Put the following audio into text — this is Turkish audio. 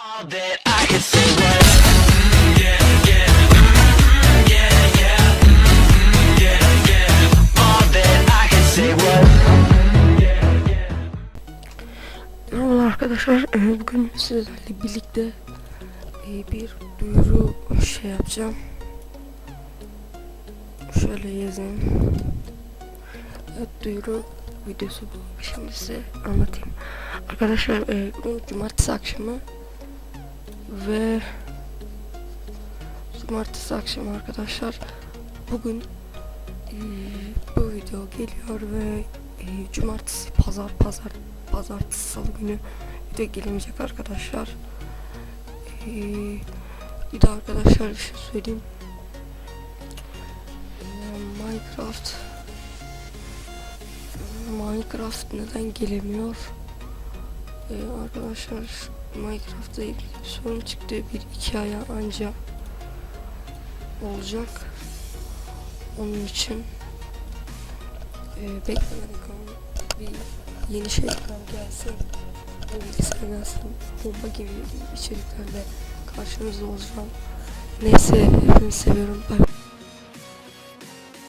All that I can say was yeah, yeah, yeah, yeah, yeah, yeah. All that I can say was Merhaba arkadaşlar, bugün sizlerle birlikte bir duyuru yapacağım. Şöyle yazayım. Evet, duyuru videosu bu. Şimdi size anlatayım. Arkadaşlar, bugün cumartesi akşamı ve cumartesi akşamı arkadaşlar bugün bu video geliyor ve cumartesi, pazartesi, salı günü video gelemeyecek arkadaşlar. Bir de arkadaşlar bir şey söyleyeyim. Minecraft neden gelemiyor? Arkadaşlar, Minecraft'ta ilgili bir sorun çıktı. 1-2 aya anca olacak. Onun için beklemedik ama bir yeni şeyler gelsin. Bilgisayar gelsin. Bomba gibi içeriklerle karşınızda olacağım. Neyse, hepinizi seviyorum. Bye.